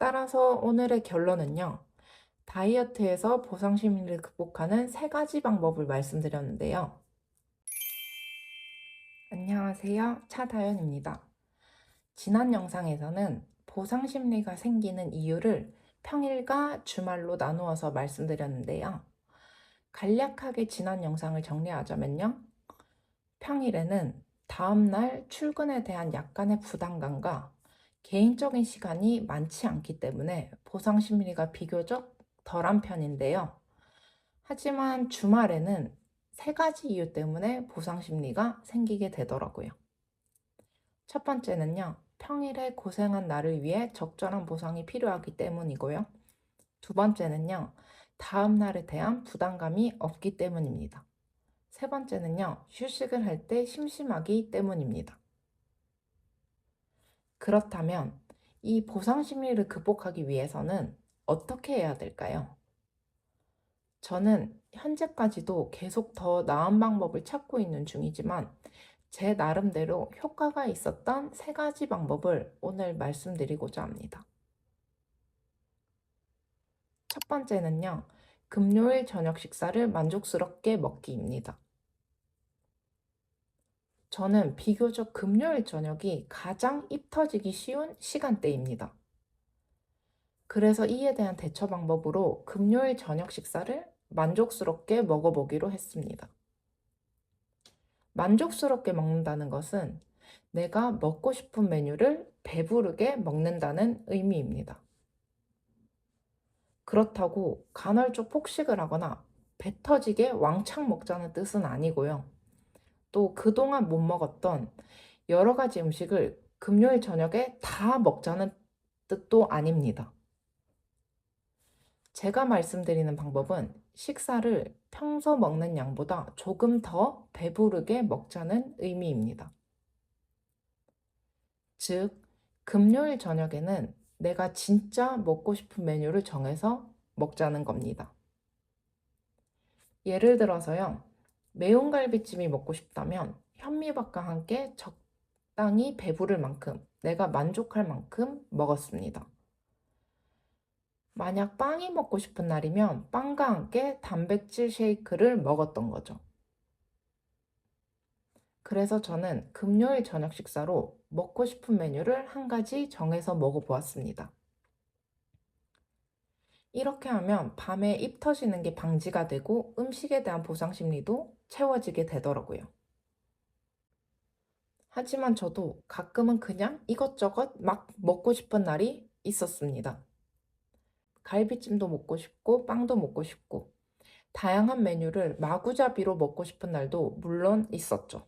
따라서 오늘의 결론은요. 다이어트에서 보상 심리를 극복하는 세 가지 방법을 말씀드렸는데요. 안녕하세요. 차다연입니다. 지난 영상에서는 보상 심리가 생기는 이유를 평일과 주말로 나누어서 말씀드렸는데요. 간략하게 지난 영상을 정리하자면요. 평일에는 다음날 출근에 대한 약간의 부담감과 개인적인 시간이 많지 않기 때문에 보상 심리가 비교적 덜한 편인데요. 하지만 주말에는 세 가지 이유 때문에 보상 심리가 생기게 되더라고요. 첫 번째는요, 평일에 고생한 나를 위해 적절한 보상이 필요하기 때문이고요. 두 번째는요, 다음 날에 대한 부담감이 없기 때문입니다. 세 번째는요, 휴식을 할 때 심심하기 때문입니다. 그렇다면 이 보상 심리를 극복하기 위해서는 어떻게 해야 될까요? 저는 현재까지도 계속 더 나은 방법을 찾고 있는 중이지만 제 나름대로 효과가 있었던 세 가지 방법을 오늘 말씀드리고자 합니다. 첫 번째는요, 금요일 저녁 식사를 만족스럽게 먹기입니다. 저는 비교적 금요일 저녁이 가장 입 터지기 쉬운 시간대입니다. 그래서 이에 대한 대처 방법으로 금요일 저녁 식사를 만족스럽게 먹어보기로 했습니다. 만족스럽게 먹는다는 것은 내가 먹고 싶은 메뉴를 배부르게 먹는다는 의미입니다. 그렇다고 간헐적 폭식을 하거나 배 터지게 왕창 먹자는 뜻은 아니고요. 또 그동안 못 먹었던 여러 가지 음식을 금요일 저녁에 다 먹자는 뜻도 아닙니다. 제가 말씀드리는 방법은 식사를 평소 먹는 양보다 조금 더 배부르게 먹자는 의미입니다. 즉, 금요일 저녁에는 내가 진짜 먹고 싶은 메뉴를 정해서 먹자는 겁니다. 예를 들어서요, 매운 갈비찜이 먹고 싶다면 현미밥과 함께 적당히 배부를 만큼, 내가 만족할 만큼 먹었습니다. 만약 빵이 먹고 싶은 날이면 빵과 함께 단백질 쉐이크를 먹었던 거죠. 그래서 저는 금요일 저녁 식사로 먹고 싶은 메뉴를 한 가지 정해서 먹어보았습니다. 이렇게 하면 밤에 입 터지는 게 방지가 되고 음식에 대한 보상 심리도 채워지게 되더라고요. 하지만 저도 가끔은 그냥 이것저것 막 먹고 싶은 날이 있었습니다. 갈비찜도 먹고 싶고 빵도 먹고 싶고 다양한 메뉴를 마구잡이로 먹고 싶은 날도 물론 있었죠.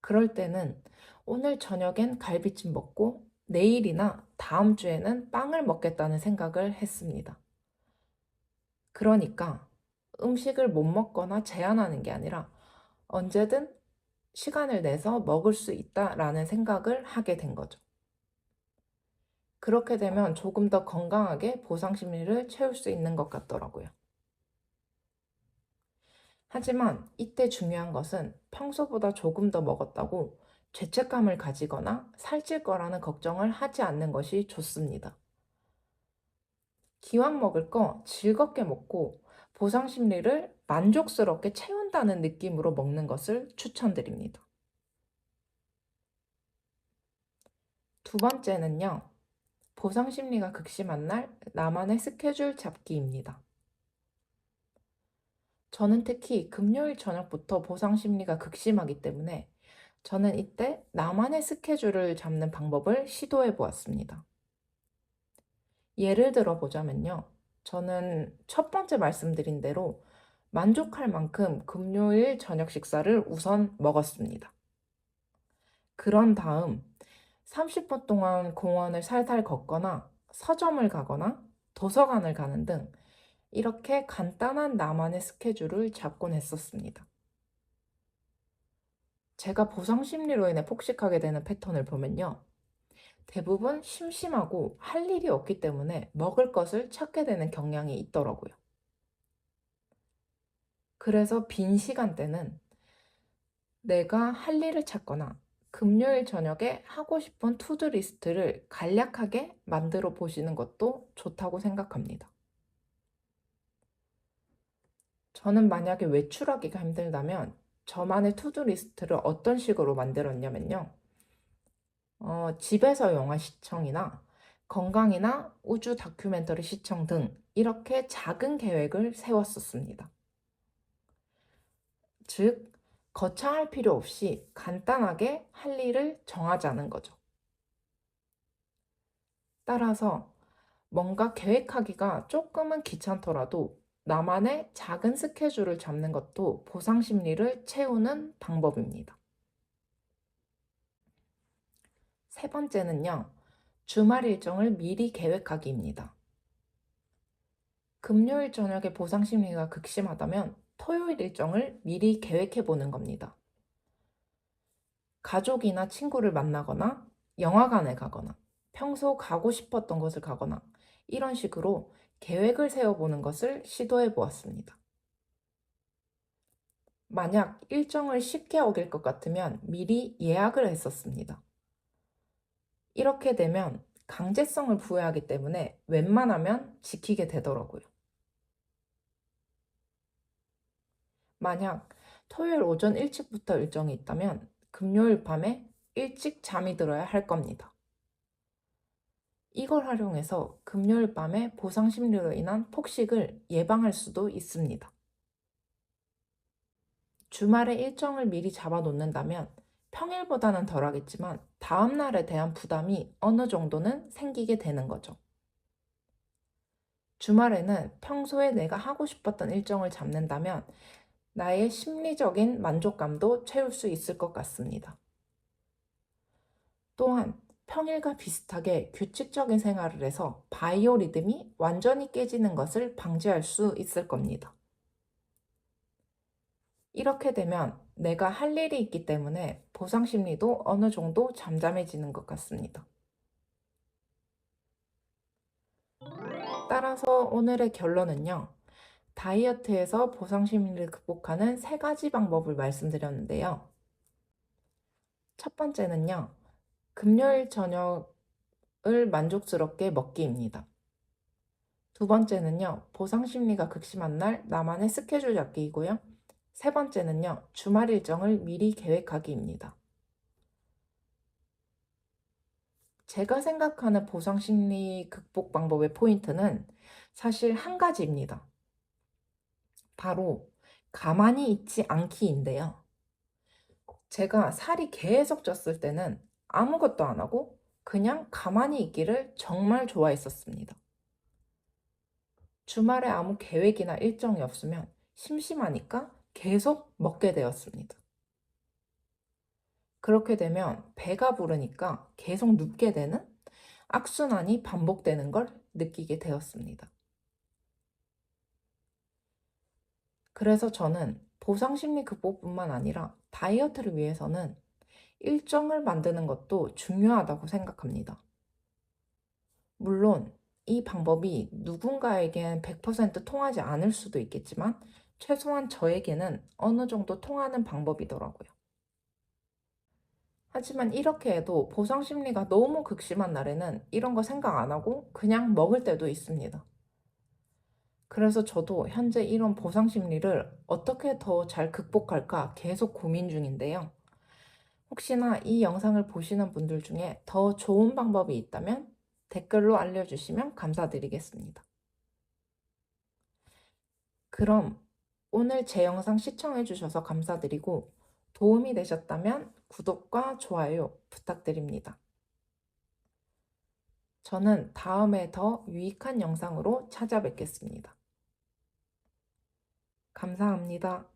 그럴 때는 오늘 저녁엔 갈비찜 먹고 내일이나 다음 주에는 빵을 먹겠다는 생각을 했습니다. 그러니까 음식을 못 먹거나 제한하는 게 아니라 언제든 시간을 내서 먹을 수 있다라는 생각을 하게 된 거죠. 그렇게 되면 조금 더 건강하게 보상 심리를 채울 수 있는 것 같더라고요. 하지만 이때 중요한 것은 평소보다 조금 더 먹었다고 죄책감을 가지거나 살찔 거라는 걱정을 하지 않는 것이 좋습니다. 기왕 먹을 거 즐겁게 먹고 보상 심리를 만족스럽게 채운다는 느낌으로 먹는 것을 추천드립니다. 두 번째는요, 보상 심리가 극심한 날 나만의 스케줄 잡기입니다. 저는 특히 금요일 저녁부터 보상 심리가 극심하기 때문에 저는 이때 나만의 스케줄을 잡는 방법을 시도해 보았습니다. 예를 들어 보자면요. 저는 첫 번째 말씀드린 대로 만족할 만큼 금요일 저녁 식사를 우선 먹었습니다. 그런 다음 30분 동안 공원을 살살 걷거나 서점을 가거나 도서관을 가는 등 이렇게 간단한 나만의 스케줄을 잡곤 했었습니다. 제가 보상 심리로 인해 폭식하게 되는 패턴을 보면요. 대부분 심심하고 할 일이 없기 때문에 먹을 것을 찾게 되는 경향이 있더라고요. 그래서 빈 시간대는 내가 할 일을 찾거나 금요일 저녁에 하고 싶은 투두 리스트를 간략하게 만들어 보시는 것도 좋다고 생각합니다. 저는 만약에 외출하기가 힘들다면 저만의 투두 리스트를 어떤 식으로 만들었냐면요. 집에서 영화 시청이나 건강이나 우주 다큐멘터리 시청 등 이렇게 작은 계획을 세웠었습니다. 즉, 거창할 필요 없이 간단하게 할 일을 정하자는 거죠. 따라서 뭔가 계획하기가 조금은 귀찮더라도 나만의 작은 스케줄을 잡는 것도 보상 심리를 채우는 방법입니다. 세 번째는요, 주말 일정을 미리 계획하기입니다. 금요일 저녁에 보상 심리가 극심하다면 토요일 일정을 미리 계획해 보는 겁니다. 가족이나 친구를 만나거나 영화관에 가거나 평소 가고 싶었던 곳을 가거나 이런 식으로 계획을 세워보는 것을 시도해 보았습니다. 만약 일정을 쉽게 어길 것 같으면 미리 예약을 했었습니다. 이렇게 되면 강제성을 부여하기 때문에 웬만하면 지키게 되더라고요. 만약 토요일 오전 일찍부터 일정이 있다면 금요일 밤에 일찍 잠이 들어야 할 겁니다. 이걸 활용해서 금요일 밤에 보상 심리로 인한 폭식을 예방할 수도 있습니다. 주말에 일정을 미리 잡아 놓는다면 평일보다는 덜하겠지만 다음 날에 대한 부담이 어느 정도는 생기게 되는 거죠. 주말에는 평소에 내가 하고 싶었던 일정을 잡는다면 나의 심리적인 만족감도 채울 수 있을 것 같습니다. 또한 평일과 비슷하게 규칙적인 생활을 해서 바이오 리듬이 완전히 깨지는 것을 방지할 수 있을 겁니다. 이렇게 되면 내가 할 일이 있기 때문에 보상 심리도 어느 정도 잠잠해지는 것 같습니다. 따라서 오늘의 결론은요. 다이어트에서 보상 심리를 극복하는 세 가지 방법을 말씀드렸는데요. 첫 번째는요. 금요일 저녁을 만족스럽게 먹기입니다. 두 번째는요. 보상 심리가 극심한 날 나만의 스케줄 잡기이고요. 세 번째는요. 주말 일정을 미리 계획하기입니다. 제가 생각하는 보상 심리 극복 방법의 포인트는 사실 한 가지입니다. 바로 가만히 있지 않기인데요. 제가 살이 계속 쪘을 때는 아무것도 안 하고 그냥 가만히 있기를 정말 좋아했었습니다. 주말에 아무 계획이나 일정이 없으면 심심하니까 계속 먹게 되었습니다. 그렇게 되면 배가 부르니까 계속 눕게 되는 악순환이 반복되는 걸 느끼게 되었습니다. 그래서 저는 보상심리 극복뿐만 아니라 다이어트를 위해서는 일정을 만드는 것도 중요하다고 생각합니다. 물론 이 방법이 누군가에겐 100% 통하지 않을 수도 있겠지만 최소한 저에게는 어느 정도 통하는 방법이더라고요. 하지만 이렇게 해도 보상 심리가 너무 극심한 날에는 이런 거 생각 안 하고 그냥 먹을 때도 있습니다. 그래서 저도 현재 이런 보상 심리를 어떻게 더 잘 극복할까 계속 고민 중인데요. 혹시나 이 영상을 보시는 분들 중에 더 좋은 방법이 있다면 댓글로 알려주시면 감사드리겠습니다. 그럼 오늘 제 영상 시청해주셔서 감사드리고 도움이 되셨다면 구독과 좋아요 부탁드립니다. 저는 다음에 더 유익한 영상으로 찾아뵙겠습니다. 감사합니다.